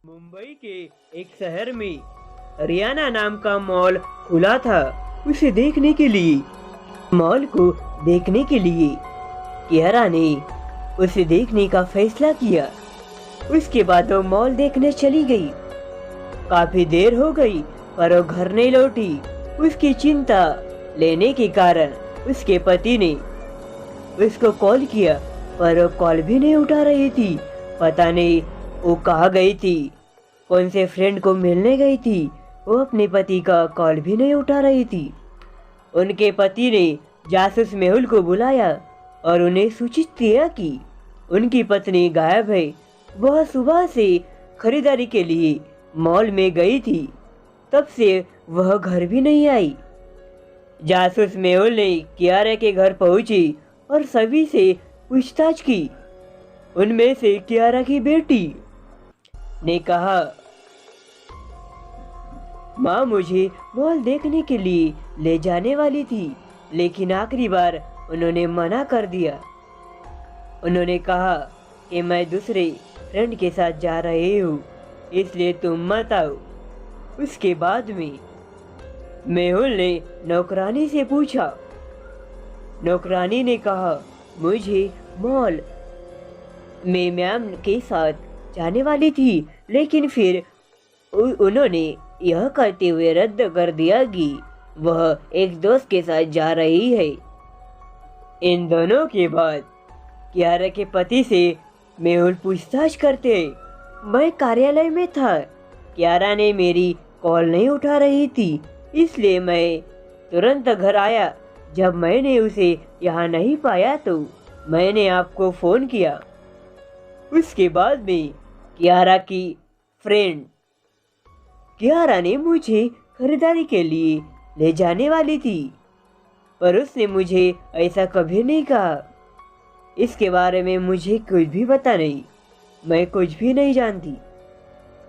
मुंबई के एक शहर में रियाना नाम का मॉल खुला था। उसे देखने के लिए मॉल को देखने के लिए कियारा ने उसे देखने का फैसला किया। उसके बाद वो मॉल देखने चली गई। काफी देर हो गई पर वो घर नहीं लौटी। उसकी चिंता लेने के कारण उसके पति ने उसको कॉल किया पर वो कॉल भी नहीं उठा रही थी। पता नहीं वो कहाँ गई थी, कौन से फ्रेंड को मिलने गई थी। वो अपने पति का कॉल भी नहीं उठा रही थी। उनके पति ने जासूस मेहुल को बुलाया और उन्हें सूचित किया कि उनकी पत्नी गायब है। वह सुबह से खरीदारी के लिए मॉल में गई थी, तब से वह घर भी नहीं आई। जासूस मेहुल ने कियारा के घर पहुंची और सभी से पूछताछ की। उनमें से कियारा की बेटी ने कहा, माँ मुझे मॉल देखने के लिए ले जाने वाली थी, लेकिन आखिरी बार उन्होंने मना कर दिया। उन्होंने कहा कि मैं दूसरे फ्रेंड के साथ जा रही हूँ, इसलिए तुम मत आओ। उसके बाद में मेहुल ने नौकरानी से पूछा। नौकरानी ने कहा, मुझे मॉल में मैम के साथ जाने वाली थी, लेकिन फिर उन्होंने यह कहते हुए रद्द कर दिया कि वह एक दोस्त के साथ जा रही है। इन दोनों के बाद कियारा के पति से मेहुल पूछताछ करते, मैं कार्यालय में था, कियारा ने मेरी कॉल नहीं उठा रही थी, इसलिए मैं तुरंत घर आया। जब मैंने उसे यहाँ नहीं पाया तो मैंने आपको फोन किया। उसके बाद में कियारा की फ्रेंड कियारा ने मुझे खरीदारी के लिए ले जाने वाली थी, पर उसने मुझे ऐसा कभी नहीं कहा। इसके बारे में मुझे कुछ भी पता नहीं, मैं कुछ भी नहीं जानती।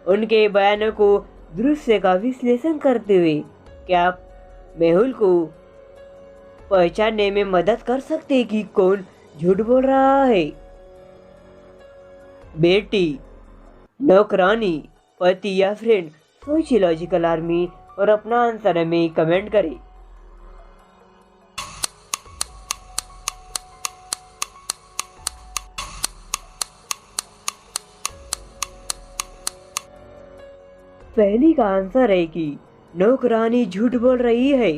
उनके बयानों को दृश्य का विश्लेषण करते हुए क्या आप मेहुल को पहचानने में मदद कर सकते हैं कि कौन झूठ बोल रहा है? बेटी, नौकरानी, पति या फ्रेंड? सोचिए लॉजिकल आर्मी और अपना आंसर हमें कमेंट करें। पहली का आंसर है कि नौकरानी झूठ बोल रही है।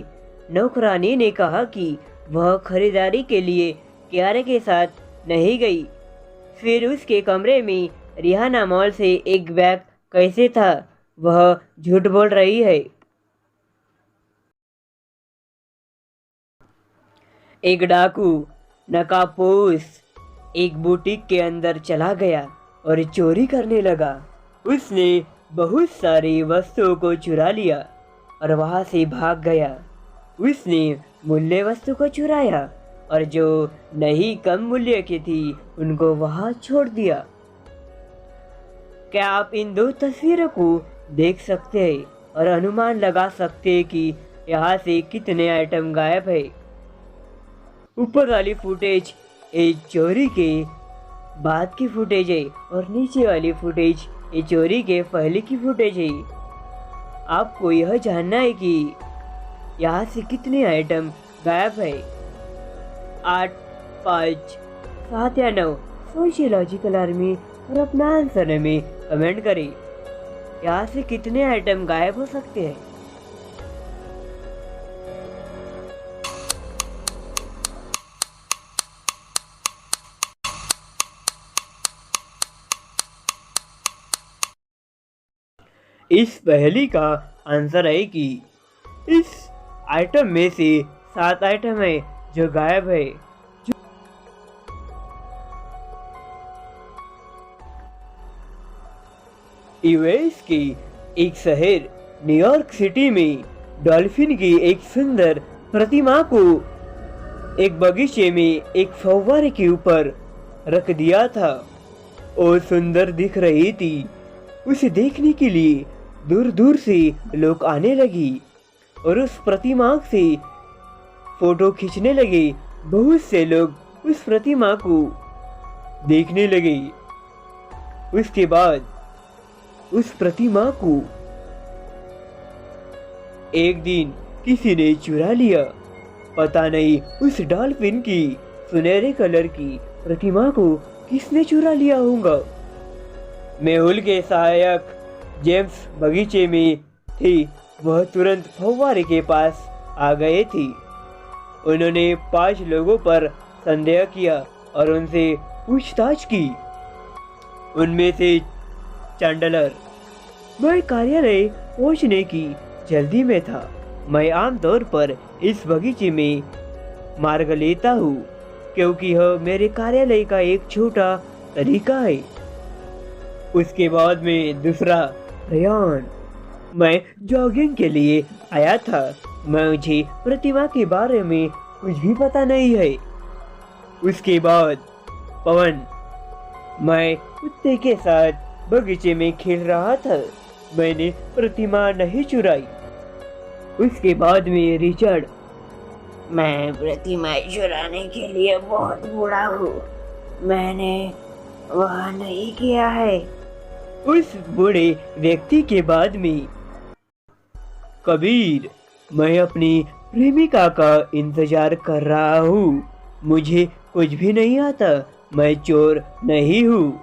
नौकरानी ने कहा कि वह खरीदारी के लिए कियारा के साथ नहीं गई। फिर उसके कमरे में रियाना मॉल से एक बैग कैसे था? वह झूठ बोल रही है। एक डाकू नकाबपोश एक बुटीक के अंदर चला गया और चोरी करने लगा। उसने बहुत सारी वस्तुओं को चुरा लिया और वहां से भाग गया। उसने मूल्य वस्तु को चुराया और जो नहीं कम मूल्य की थी उनको वहां छोड़ दिया। क्या आप इन दो तस्वीरों को देख सकते हैं और अनुमान लगा सकते हैं कि यहाँ से कितने आइटम गायब है? ऊपर वाली फुटेज ये चोरी के बाद की फुटेज है और नीचे वाली फुटेज ये चोरी के पहले की फुटेज है। आपको यह जानना है कि यहाँ से कितने आइटम गायब है। 8, 5, 7 या 9? सोचिए लॉजिकल आर्मी और अपना आंसर हमें कमेंट करें। यहाँ से कितने आइटम गायब हो सकते हैं? इस पहेली का आंसर है कि इस आइटम में से 7 आइटम है जो गायब है। यूएस के एक शहर न्यूयॉर्क सिटी में डॉल्फिन की एक सुंदर प्रतिमा को एक बगीचे में एक फव्वारे के ऊपर रख दिया था। वो सुंदर दिख रही थी। उसे देखने के लिए दूर दूर से लोग आने लगी और उस प्रतिमा से फोटो खींचने लगे। बहुत से लोग उस प्रतिमा को देखने लगे। उसके बाद उस प्रतिमा को। एक दिन किसी ने चुरा लिया। पता नहीं उस डॉल्फिन की सुनहरे कलर की प्रतिमा को किसने चुरा लिया होगा। मेहुल के सहायक जेम्स बगीचे में थे। वह तुरंत फव्वारे के पास आ गए थे। उन्होंने 5 लोगों पर संदेह किया और उनसे पूछताछ की। उनमें से चैंडलर, मैं कार्यालय पहुंचने की जल्दी में था। मैं आमतौर पर इस बगीचे में मार्ग लेता हूँ क्योंकि यह मेरे कार्यालय का एक छोटा तरीका है। उसके बाद में दूसरा रेयान, मैं जॉगिंग के लिए आया था। मुझे प्रतिमा के बारे में कुछ भी पता नहीं है। उसके बाद पवन, मैं कुत्ते के साथ बगीचे में खेल रहा था। मैंने प्रतिमा नहीं चुराई। उसके बाद में रिचर्ड, मैं प्रतिमा चुराने के लिए बहुत बूढ़ा हूँ। मैंने वह नहीं किया है। उस बूढ़े व्यक्ति के बाद में कबीर, मैं अपनी प्रेमिका का इंतजार कर रहा हूँ। मुझे कुछ भी नहीं आता। मैं चोर नहीं हूँ।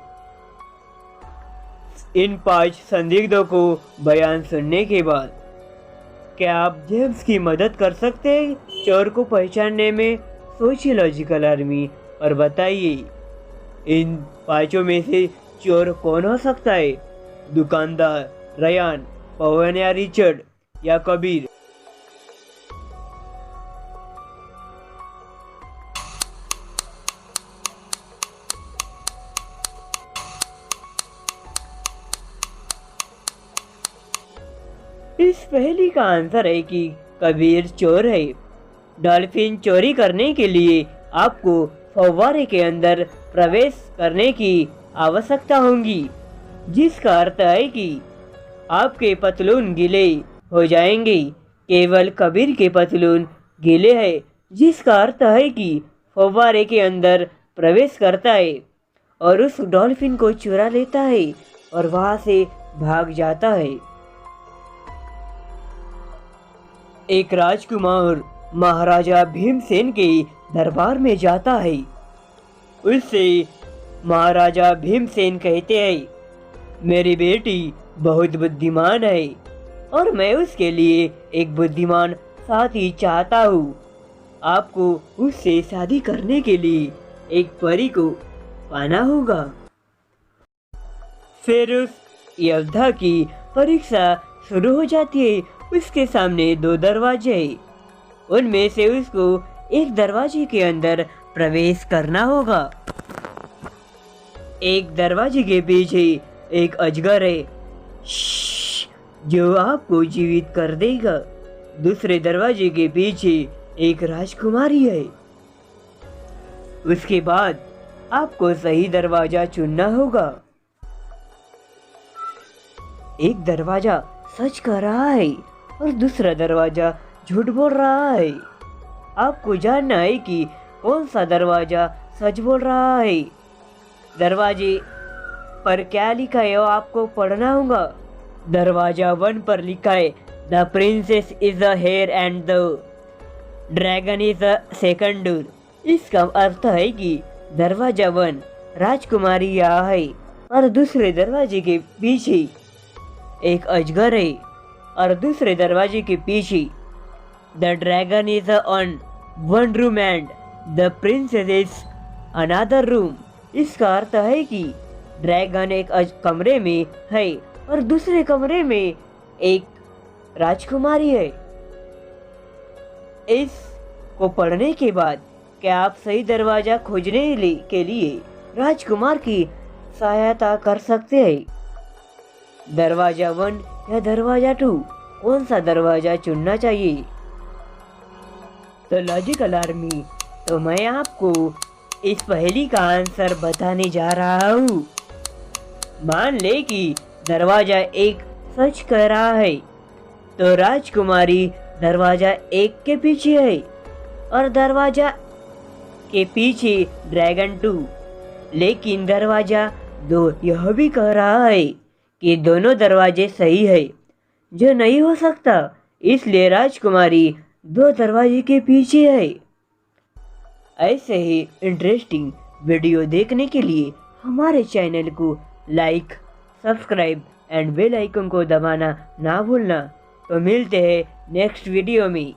इन 5 संदिग्धों को बयान सुनने के बाद क्या आप जेम्स की मदद कर सकते हैं चोर को पहचानने में? सोशियोलॉजिकल आर्मी, और बताइए इन 5 में से चोर कौन हो सकता है? दुकानदार, रेयान, पवन या रिचर्ड या कबीर? इस पहेली का आंसर है कि कबीर चोर है। डॉल्फिन चोरी करने के लिए आपको फव्वारे के अंदर प्रवेश करने की आवश्यकता होगी, जिसका अर्थ है कि आपके पतलून गीले हो जाएंगे। केवल कबीर के पतलून गीले हैं, जिसका अर्थ है कि फव्वारे के अंदर प्रवेश करता है और उस डॉल्फिन को चुरा लेता है और वहां से भाग जाता है। एक राजकुमार महाराजा भीमसेन के दरबार में जाता है। उससे महाराजा भीमसेन कहते हैं, मेरी बेटी बहुत बुद्धिमान है और मैं उसके लिए एक बुद्धिमान साथी चाहता हूँ। आपको उससे शादी करने के लिए एक परी को पाना होगा। फिर उस योद्धा की परीक्षा शुरू हो जाती है। उसके सामने 2 दरवाजे हैं। उनमें से उसको एक दरवाजे के अंदर प्रवेश करना होगा। एक दरवाजे के पीछे एक अजगर है जो आपको जीवित कर देगा। दूसरे दरवाजे के पीछे एक राजकुमारी है। उसके बाद आपको सही दरवाजा चुनना होगा। एक दरवाजा सच कह रहा है और दूसरा दरवाजा झूठ बोल रहा है। आपको जानना है कि कौन सा दरवाजा सच बोल रहा है। दरवाजे पर क्या लिखा है वो आपको पढ़ना होगा। दरवाजा 1 पर लिखा है, the princess is a hair and the dragon is a second door. इसका अर्थ है कि दरवाजा 1 राजकुमारी यहाँ है और दूसरे दरवाजे के पीछे एक अजगर है और दूसरे दरवाजे के पीछे the dragon is on 1 room and the princess is another room. इसका अर्थ है कि ड्रैगन एक कमरे में है और दूसरे कमरे में एक राजकुमारी है। इस को पढ़ने के बाद क्या आप सही दरवाजा खोजने के लिए राजकुमार की सहायता कर सकते हैं? दरवाजा 1 या दरवाजा 2, कौन सा दरवाजा चुनना चाहिए? तो लॉजिकल आर्मी, तो मैं आपको इस पहेली का आंसर बताने जा रहा हूँ। मान ले कि दरवाजा 1 सच कह रहा है, तो राजकुमारी दरवाजा 1 के पीछे है और दरवाजा के पीछे ड्रैगन 2। लेकिन दरवाजा 2 यह भी कह रहा है कि दोनों दरवाजे सही है, जो नहीं हो सकता, इसलिए राजकुमारी दो दरवाजे के पीछे है। ऐसे ही इंटरेस्टिंग वीडियो देखने के लिए हमारे चैनल को like, subscribe and bell icon को दबाना ना भूलना। तो मिलते हैं नेक्स्ट वीडियो में।